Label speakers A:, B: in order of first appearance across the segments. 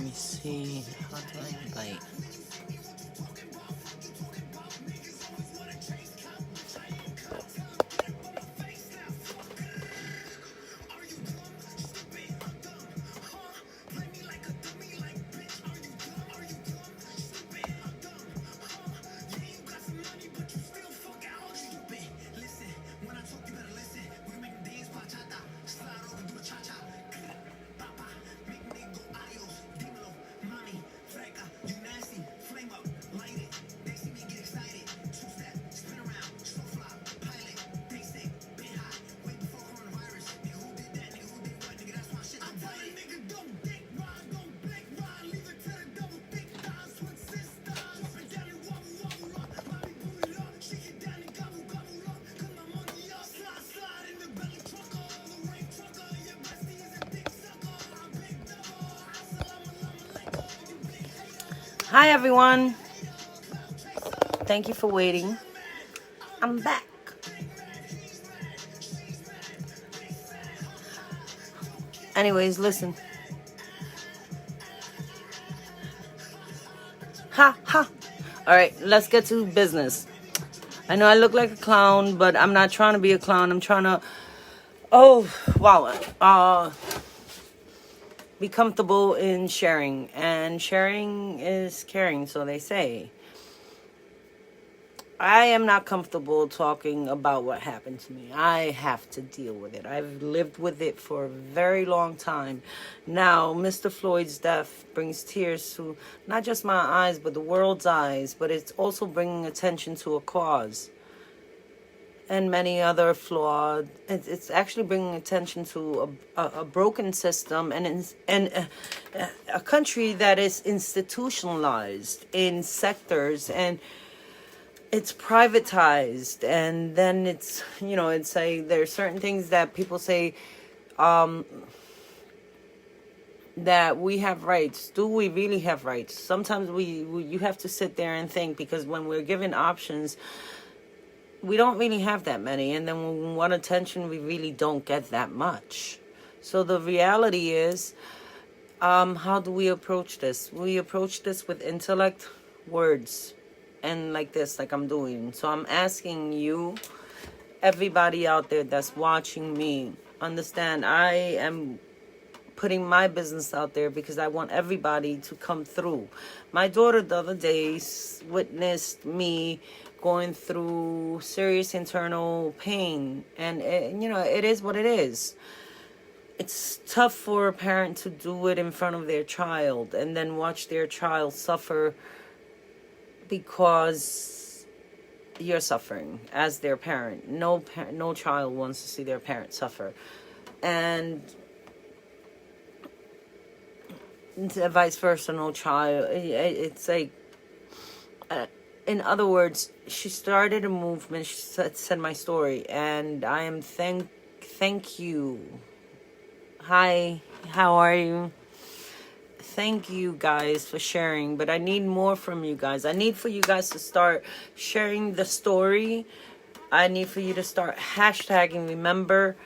A: Let me see. How do I invite? Hi everyone. Thank you for waiting. I'm back. Anyways, listen. Ha ha. All right, let's get to business. I know I look like a clown, but I'm not trying to be a clown. I'm trying to, be comfortable in sharing. And sharing is caring, so they say. I am not comfortable talking about what happened to me. I have to deal with it. I've lived with it for a very long time. Now, Mr. Floyd's death brings tears to not just my eyes, but the world's eyes. But it's also bringing attention to a cause. And many other flawed. It's actually bringing attention to a broken system and a country that is institutionalized in sectors, and it's privatized. And then it's, it's like there are certain things that people say that we have rights. Do we really have rights? Sometimes you have to sit there and think, because when we're given options, we don't really have that many. And then when we want attention, we really don't get that much. So the reality is, how do we approach this? We approach this with intellect, words, and like this, like I'm doing. So I'm asking you, everybody out there that's watching me, understand I am putting my business out there because I want everybody to come through. My daughter the other day witnessed me going through serious internal pain, and it is what it is. It's tough for a parent to do it in front of their child and then watch their child suffer because you're suffering as their parent. No child wants to see their parent suffer. And vice versa, no child. It's like, in other words, she started a movement. She said my story, and I am thank you. Hi, how are you? Thank you guys for sharing, but I need more from you guys. I need for you guys to start sharing the story. I need for you to start hashtagging remember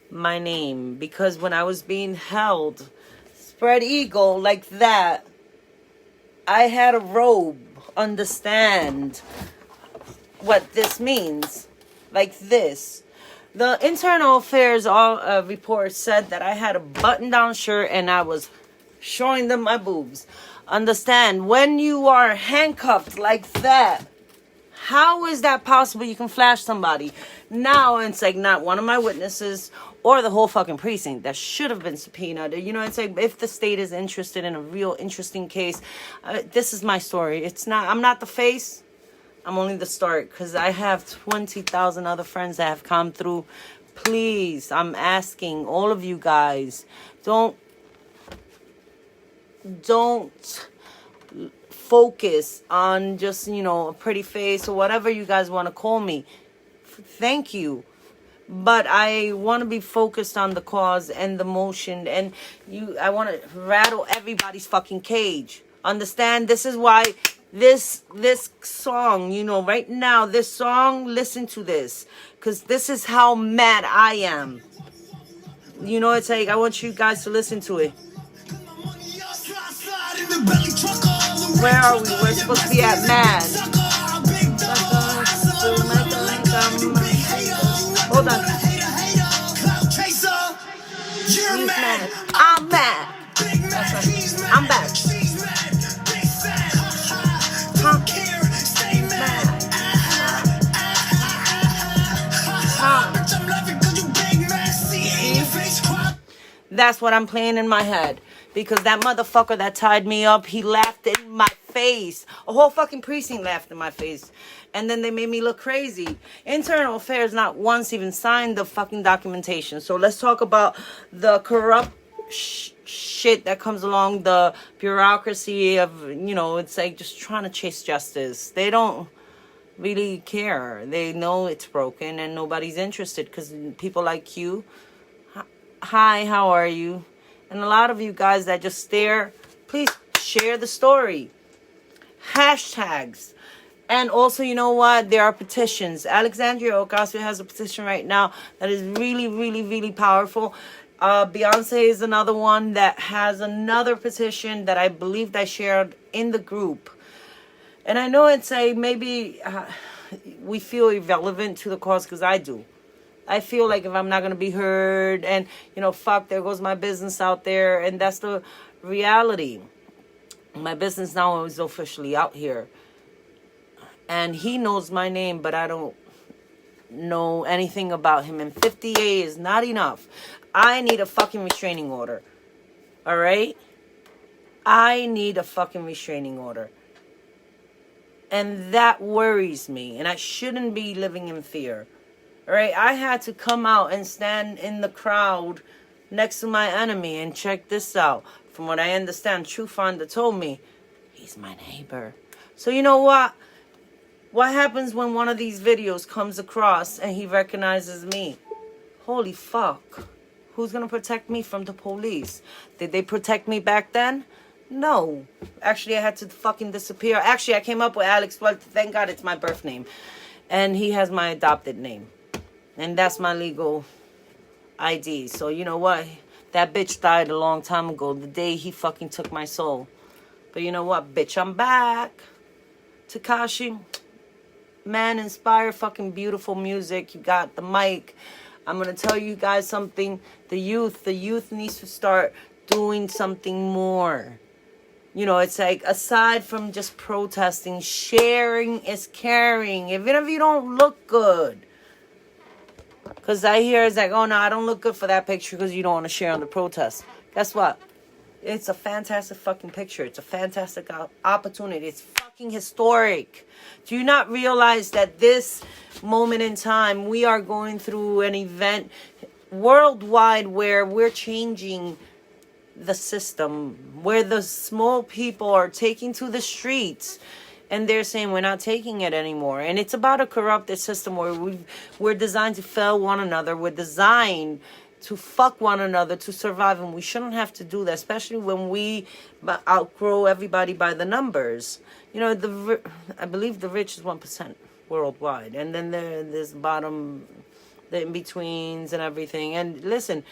A: my name, because when I was being held, spread eagle like that, I had a robe. Understand what this means, like this. The internal affairs report said that I had a button-down shirt and I was showing them my boobs. Understand, when you are handcuffed like that, how is that possible? You can flash somebody. Now it's like not one of my witnesses or the whole fucking precinct that should have been subpoenaed. It's like, if the state is interested in a real interesting case, this is my story. I'm not the face. I'm only the start, because I have 20,000 other friends that have come through. Please, I'm asking all of you guys, don't focus on just, a pretty face or whatever you guys want to call me. Thank you. But I want to be focused on the cause and the motion, and I want to rattle everybody's fucking cage. Understand? This is why this song, right now, this song, listen to this, because this is how mad I am. It's like, I want you guys to listen to it. Where are we? We're supposed to be at Mad. Hold on. You're mad. I'm mad. I'm back. Huh? That's what I'm playing in my head. Because that motherfucker that tied me up, he laughed in my face. A whole fucking precinct laughed in my face. And then they made me look crazy. Internal Affairs not once even signed the fucking documentation. So let's talk about the corrupt shit that comes along, the bureaucracy of, you know, it's like just trying to chase justice. They don't really care. They know it's broken and nobody's interested because people like you, hi, how are you? And a lot of you guys that just stare, please share the story. Hashtags. And also, you know what? There are petitions. Alexandria Ocasio has a petition right now that is really, really, really powerful. Beyonce is another one that has another petition that I believe I shared in the group. And I know it's a maybe we feel irrelevant to the cause because I do. I feel like if I'm not going to be heard and, you know, fuck, there goes my business out there. And that's the reality. My business now is officially out here. And he knows my name, but I don't know anything about him. And 50A is not enough. I need a fucking restraining order. All right? I need a fucking restraining order. And that worries me. And I shouldn't be living in fear. All right? I had to come out and stand in the crowd next to my enemy. And check this out. From what I understand, True Fonda told me, he's my neighbor. So you know what? What happens when one of these videos comes across and he recognizes me? Holy fuck. Who's going to protect me from the police? Did they protect me back then? No. Actually, I had to fucking disappear. Actually, I came up with Alex. Well, thank God it's my birth name. And he has my adopted name. And that's my legal ID. So, you know what? That bitch died a long time ago. The day he fucking took my soul. But you know what, bitch? I'm back. Tekashi. Man, inspire fucking beautiful music. You got the mic. I'm going to tell you guys something. The youth needs to start doing something more. You know, it's like, aside from just protesting, sharing is caring. Even if you don't look good. Because I hear it's like, oh no, I don't look good for that picture because you don't want to share on the protest. Guess what? It's a fantastic fucking picture. It's a fantastic opportunity. It's fucking historic. Do you not realize that this moment in time, we are going through an event worldwide where we're changing the system, where the small people are taking to the streets and they're saying we're not taking it anymore. And it's about a corrupted system where we're designed to fail one another. We're designed to fuck one another to survive, and we shouldn't have to do that, especially when we outgrow everybody by the numbers. You know, I believe the rich is 1% worldwide, and then there's bottom, the in-betweens and everything. And listen,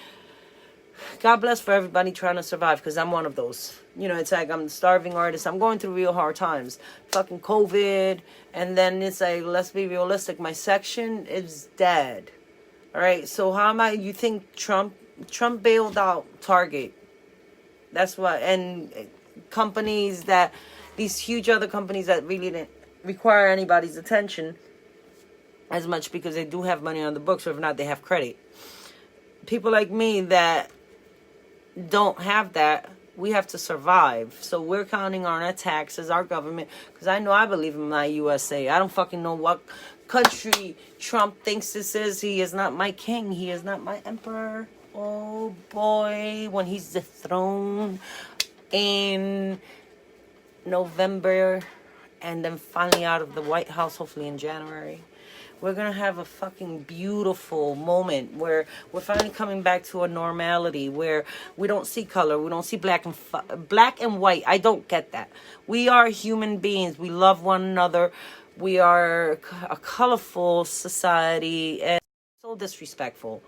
A: God bless for everybody trying to survive, because I'm one of those. You know, it's like I'm a starving artist. I'm going through real hard times. Fucking COVID, and then it's like, let's be realistic, my section is dead. All right, so how am I? You think Trump bailed out Target? That's what, and companies that, these huge other companies that really didn't require anybody's attention as much because they do have money on the books, or if not, they have credit. People like me that don't have that, we have to survive. So we're counting on our taxes, our government, because I believe in my USA. I don't fucking know what country Trump thinks this is. He is not my king. He is not my emperor. Oh boy, when he's dethroned in November and then finally out of the White House, hopefully in January, we're gonna have a fucking beautiful moment where we're finally coming back to a normality where we don't see color, we don't see black and white. I don't get that. We are human beings. We love one another. We are a colorful society, and so disrespectful.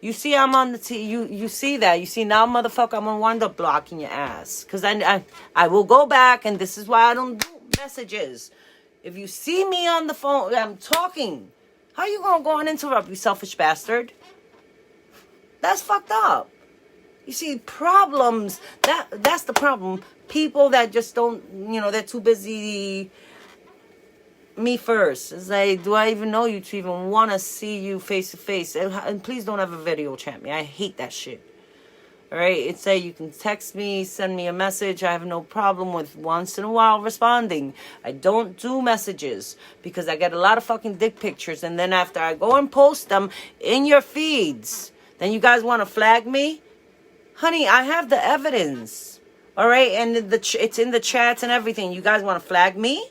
A: You see I'm on the you see that. You see now, motherfucker, I'm gonna wind up blocking your ass. Because I will go back, and this is why I don't do messages. If you see me on the phone, I'm talking. How you gonna go and interrupt, you selfish bastard? That's fucked up. You see, problems, that's the problem. People that just don't, they're too busy. Me first. It's like, do I even know you to even want to see you face to face? And please don't ever video chat me. I hate that shit. Alright? It's like you can text me, send me a message. I have no problem with once in a while responding. I don't do messages because I get a lot of fucking dick pictures. And then after I go and post them in your feeds, then you guys want to flag me? Honey, I have the evidence. Alright? And it's in the chats and everything. You guys want to flag me?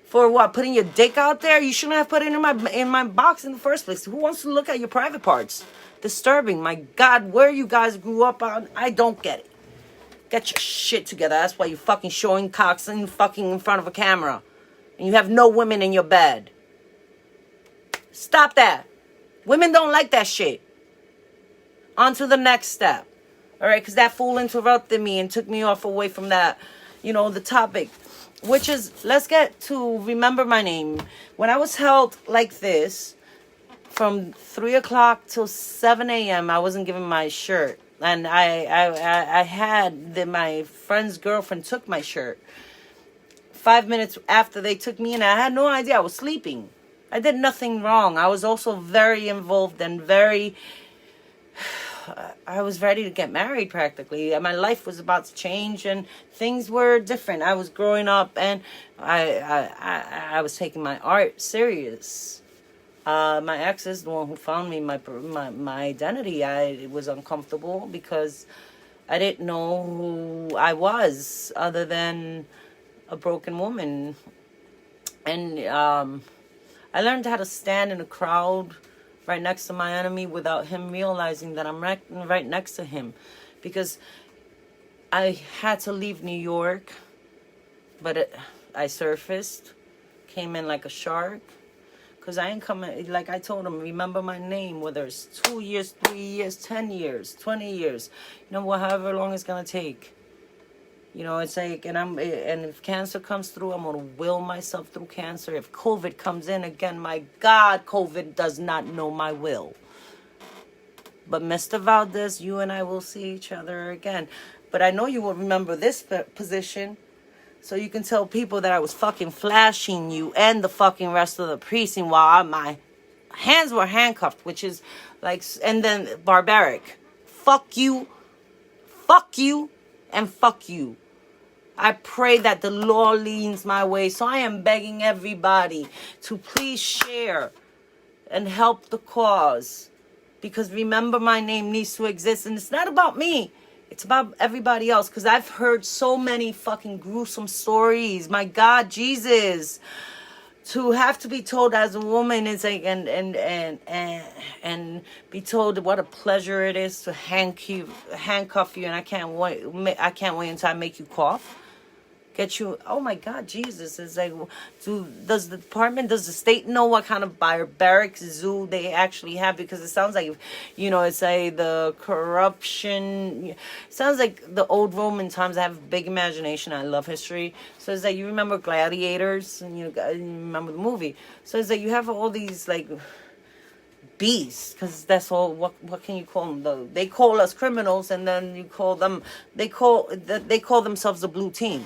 A: For what? Putting your dick out there? You shouldn't have put it in my box in the first place. Who wants to look at your private parts? Disturbing. My God, where you guys grew up on, I don't get it. Get your shit together. That's why you fucking showing cocks and fucking in front of a camera. And you have no women in your bed. Stop that. Women don't like that shit. On to the next step. Alright, because that fool interrupted me and took me away from that, the topic. Which is, let's get to remember my name. When I was held like this, from 3 o'clock till 7 a.m., I wasn't given my shirt. And I had my friend's girlfriend took my shirt. 5 minutes after they took me in, I had no idea. I was sleeping. I did nothing wrong. I was also very involved and I was ready to get married practically. My life was about to change and things were different. I was growing up and I was taking my art serious. My ex is the one who found me my identity. I was uncomfortable because I didn't know who I was other than a broken woman. And I learned how to stand in a crowd right next to my enemy without him realizing that I'm right next to him. Because I had to leave New York, but I surfaced, came in like a shark. Because I ain't coming, like I told him, remember my name, whether it's 2 years, 3 years, 10 years, 20 years. However long it's going to take. It's like, and if cancer comes through, I'm going to will myself through cancer. If COVID comes in again, my God, COVID does not know my will. But Mr. Valdez, you and I will see each other again. But I know you will remember this position. So you can tell people that I was fucking flashing you and the fucking rest of the precinct while my hands were handcuffed, which is like, and then barbaric. Fuck you, and fuck you. I pray that the law leans my way. So I am begging everybody to please share and help the cause. Because remember my name needs to exist. And it's not about me. It's about everybody else. Because I've heard so many fucking gruesome stories. My God, Jesus. To have to be told as a woman is like, and be told what a pleasure it is to handcuff you, and I can't wait until I make you cough. Get you, oh my God, Jesus. It's like, does the state know what kind of barbaric zoo they actually have? Because it sounds like, it's like the corruption. It sounds like the old Roman times. I have a big imagination. I love history. So it's like, you remember Gladiators, and you remember the movie. So it's like, you have all these, like, beasts, because that's all. What can you call them though? They call us criminals, and then you call them. They call themselves the blue team.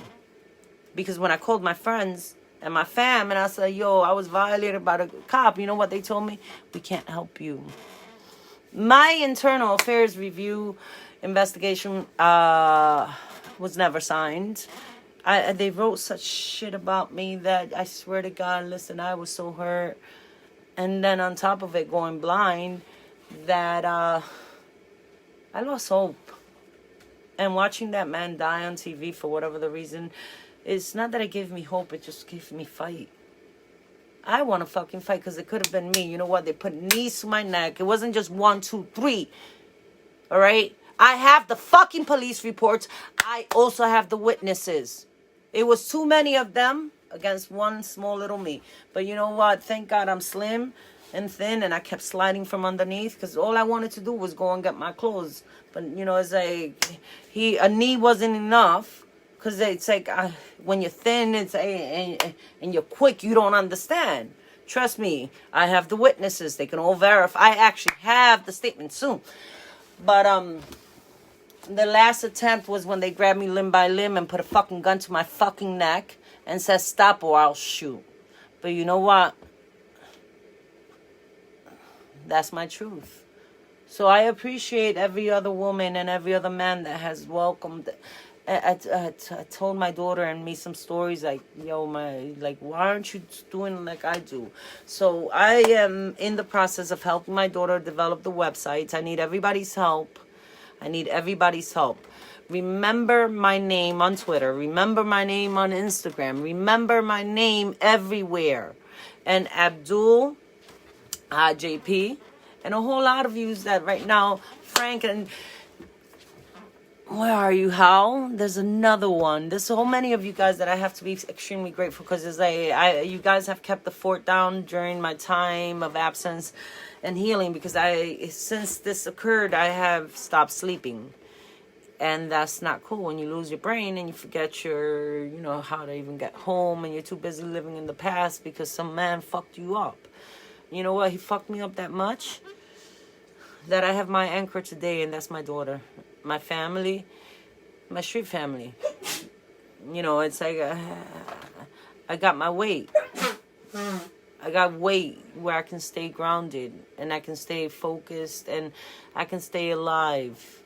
A: Because when I called my friends and my fam and I said, yo, I was violated by the cop, you know what they told me? We can't help you. My internal affairs review investigation was never signed. They wrote such shit about me that I swear to God, listen, I was so hurt. And then on top of it, going blind, that I lost hope. And watching that man die on TV for whatever the reason, it's not that it gave me hope, it just gave me fight. I want to fucking fight because it could have been me. You know what? They put knees to my neck. It wasn't just 1, 2, 3. All right? I have the fucking police reports. I also have the witnesses. It was too many of them against one small little me. But you know what? Thank God I'm slim. and thin, and I kept sliding from underneath because all I wanted to do was go and get my clothes. But it's like a knee wasn't enough, because it's like when you're thin, and you're quick, you don't understand. Trust me, I have the witnesses. They can all verify. I actually have the statement soon. But the last attempt was when they grabbed me limb by limb and put a fucking gun to my fucking neck and said, "Stop or I'll shoot." But you know what? That's my truth. So I appreciate every other woman and every other man that has welcomed. I told my daughter and me some stories like, why aren't you doing like I do? So I am in the process of helping my daughter develop the websites. I need everybody's help. Remember my name on Twitter. Remember my name on Instagram. Remember my name everywhere. And Abdul JP, and a whole lot of yous that right now, Frank, and where are you, Hal? There's another one. There's so many of you guys that I have to be extremely grateful, because you guys have kept the fort down during my time of absence and healing, because since this occurred, I have stopped sleeping. And that's not cool when you lose your brain and you forget how to even get home, and you're too busy living in the past because some man fucked you up. You know what? He fucked me up that much that I have my anchor today, and that's my daughter, my family, my street family. It's like I got my weight. I got weight where I can stay grounded, and I can stay focused, and I can stay alive.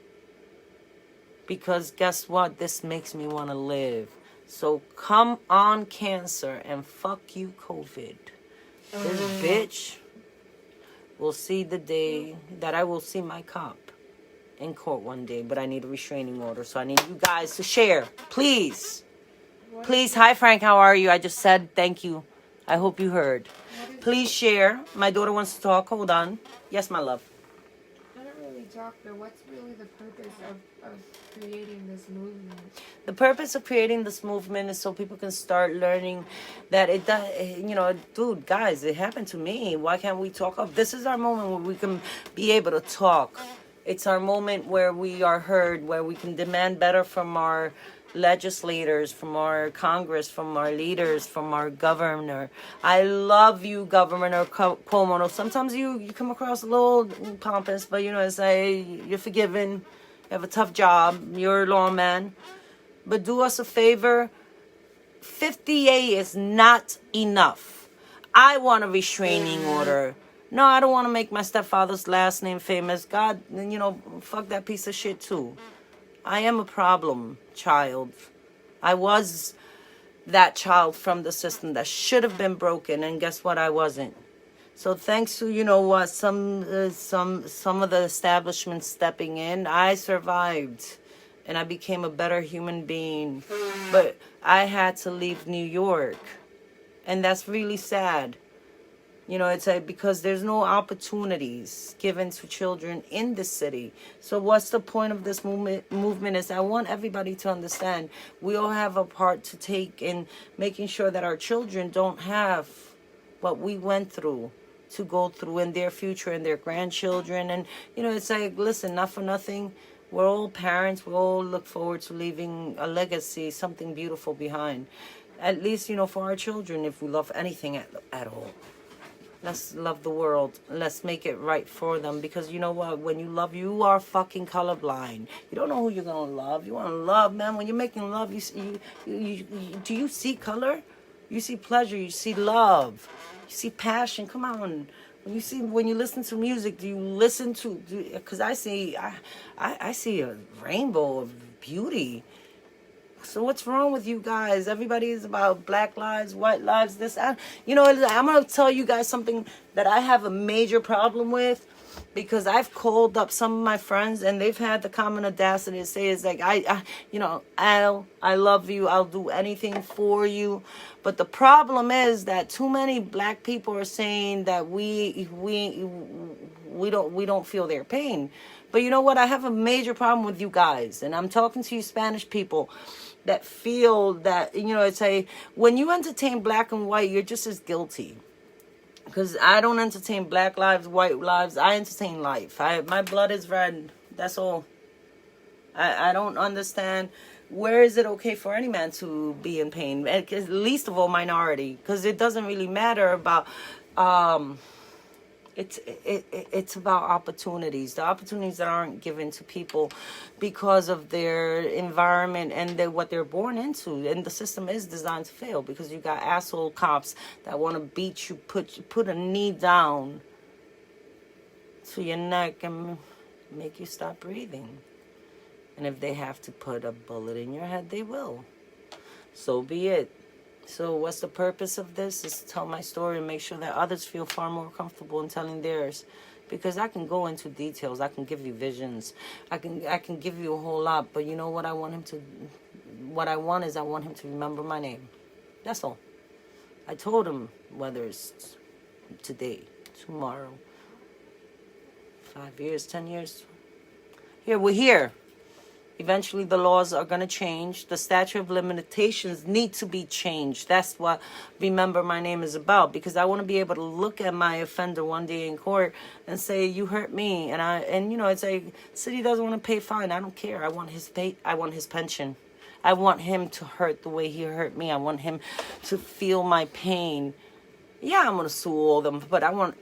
A: Because guess what? This makes me want to live. So come on, Cancer, and fuck you, COVID. This bitch will see the day that I will see my cop in court one day, but I need a restraining order, so I need you guys to share. Please. Please. Hi, Frank. How are you? I just said thank you. I hope you heard. Please share. My daughter wants to talk. Hold on. Yes, my love.
B: I don't really talk, but what's really the purpose of creating this movement?
A: The purpose of creating this movement is so people can start learning that it does, dude, guys, it happened to me. Why can't we talk up? This is our moment where we can be able to talk. It's our moment where we are heard, where we can demand better from our legislators, from our Congress, from our leaders, from our governor. I love you, Governor Cuomo. Sometimes you come across a little pompous, but it's like you're forgiven. You have a tough job. You're a lawman. But do us a favor. 50A is not enough. I want a restraining order. No, I don't want to make my stepfather's last name famous. God, fuck that piece of shit too. I am a problem child. I was that child from the system that should have been broken, and guess what? I wasn't. So thanks to some of the establishment stepping in, I survived, and I became a better human being. But I had to leave New York, and that's really sad. It's because there's no opportunities given to children in the city. So what's the point of this movement is I want everybody to understand we all have a part to take in making sure that our children don't have what we went through to go through in their future and their grandchildren. And, it's like, listen, not for nothing. We're all parents. We all look forward to leaving a legacy, something beautiful behind. At least, for our children, if we love anything at all. Let's love the world. Let's make it right for them. Because you know what? When you love, you are fucking colorblind. You don't know who you're going to love. You want to love, man. When you're making love, do you see color? You see pleasure. You see love. You see passion. Come on. When you listen to music, do you listen to... Because I see a rainbow of beauty. So what's wrong with you guys? Everybody is about black lives, white lives, this. I'm going to tell you guys something that I have a major problem with, because I've called up some of my friends and they've had the common audacity to say, it's like, Al, I love you. I'll do anything for you. But the problem is that too many black people are saying that we don't feel their pain. But you know what? I have a major problem with you guys. And I'm talking to you Spanish people that feel that, it's when you entertain black and white, you're just as guilty. Because I don't entertain black lives, white lives. I entertain life. My blood is red. That's all. I don't understand. Where is it okay for any man to be in pain? Least of all minority. Because it doesn't really matter about... It's about opportunities. The opportunities that aren't given to people because of their environment and what they're born into. And the system is designed to fail because you got asshole cops that want to beat you, put a knee down to your neck and make you stop breathing. And if they have to put a bullet in your head, they will. So be it. So what's the purpose of this? Is to tell my story and make sure that others feel far more comfortable in telling theirs. Because I can go into details. I can give you visions. I can give you a whole lot. But you know what I want him to... What I want is I want him to remember my name. That's all. I told him whether it's today, tomorrow, 5 years, 10 years. Here, we're here. Eventually, the laws are going to change. The statute of limitations need to be changed. That's what Remember My Name is about. Because I want to be able to look at my offender one day in court and say, you hurt me. And you know, it's like, city doesn't want to pay fine. I don't care. I want his pay. I want his pension. I want him to hurt the way he hurt me. I want him to feel my pain. Yeah, I'm going to sue all of them. But I want...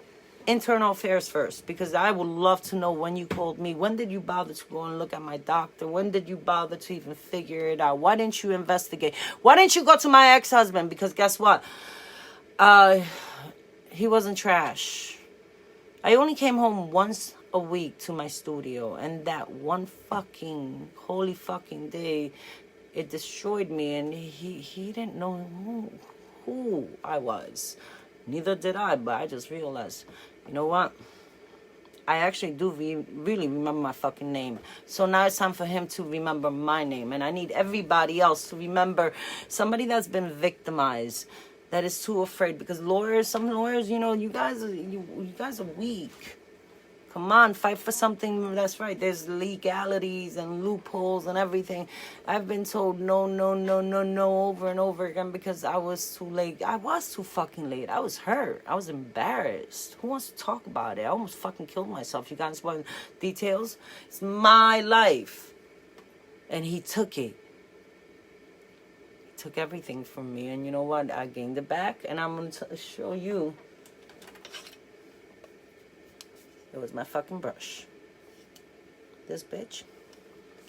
A: internal affairs first, because I would love to know when you called me. When did you bother to go and look at my doctor? When did you bother to even figure it out? Why didn't you investigate? Why didn't you go to my ex-husband? Because guess what? He wasn't trash. I only came home once a week to my studio, and that one fucking holy fucking day, it destroyed me, and he didn't know who I was. Neither did I, but I just realized, you know what? I actually do really remember my fucking name. So now it's time for him to remember my name. And I need everybody else to remember somebody that's been victimized, that is too afraid. Because some lawyers, you know, you guys are weak. Come on, fight for something that's right. There's legalities and loopholes and everything. I've been told no over and over again because I was too late. I was too fucking late. I was hurt. I was embarrassed. Who wants to talk about it? I almost fucking killed myself. You guys want details? It's my life. And he took it. He took everything from me. And you know what? I gained it back. And I'm going to show you. It was my fucking brush. This bitch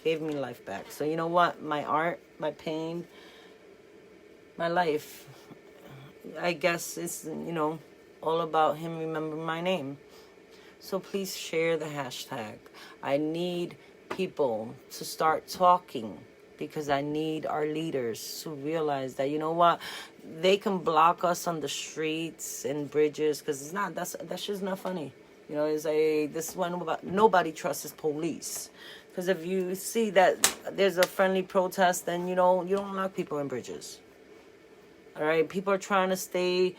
A: gave me life back. So you know what? My art, my pain, my life, I guess it's, you know, all about him remembering my name. So please share the hashtag. I need people to start talking, because I need our leaders to realize that, you know what? They can block us on the streets and bridges, because that's just not funny. You know, this is why nobody trusts his police. Because if you see that there's a friendly protest, then you don't lock people in bridges. All right, people are trying to stay.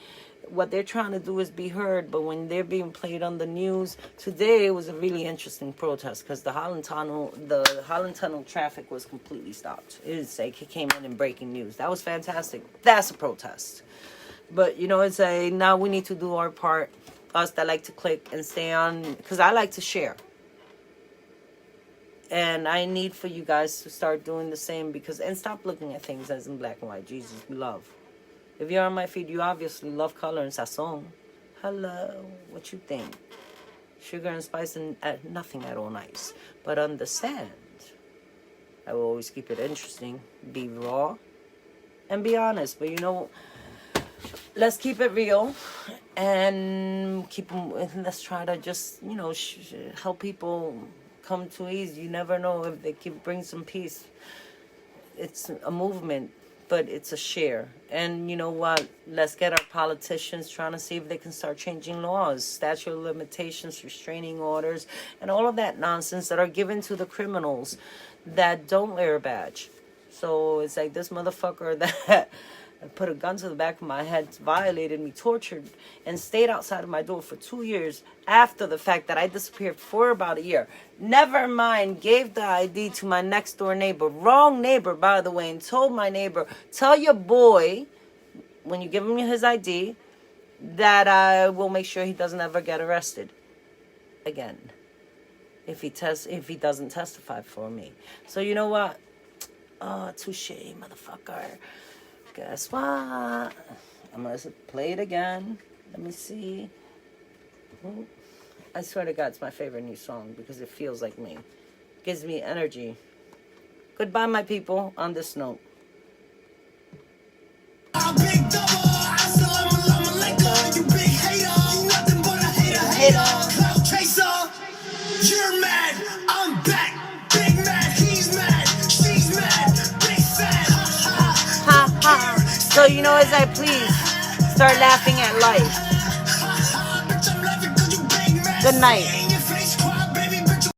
A: What they're trying to do is be heard, but when they're being played on the news, today was a really interesting protest because the Holland Tunnel traffic was completely stopped. It came in breaking news. That was fantastic. That's a protest. But you know, now we need to do our part. Us that like to click and stay on, because I like to share. And I need for you guys to start doing the same, and stop looking at things as in black and white. Jesus, we love. If you're on my feed, you obviously love color and sazon. Hello, what you think? Sugar and spice and nothing at all nice. But understand, I will always keep it interesting, be raw, and be honest. But you know, let's keep it real and let's try to just, you know, help people come to ease. You never know if they can bring some peace. It's a movement, but it's a share. And you know what? Let's get our politicians trying to see if they can start changing laws, statute of limitations, restraining orders, and all of that nonsense that are given to the criminals that don't wear a badge. So it's like this motherfucker that put a gun to the back of my head, violated me, tortured, and stayed outside of my door for 2 years after the fact that I disappeared for about a year. Never mind, gave the ID to my next door neighbor, wrong neighbor, by the way, and told my neighbor, tell your boy, when you give him his ID, that I will make sure he doesn't ever get arrested again if he doesn't testify for me. So you know what? Oh, touche, motherfucker. Guess what? I'm gonna play it again. Let me see. I swear to God, it's my favorite new song because it feels like me. Gives me energy. Goodbye, my people, on this note.
C: You're mad, I'm back. Big mad, he's mad, she's mad, big fat.
A: Ha ha. So you know, as I please start laughing at life. Good night.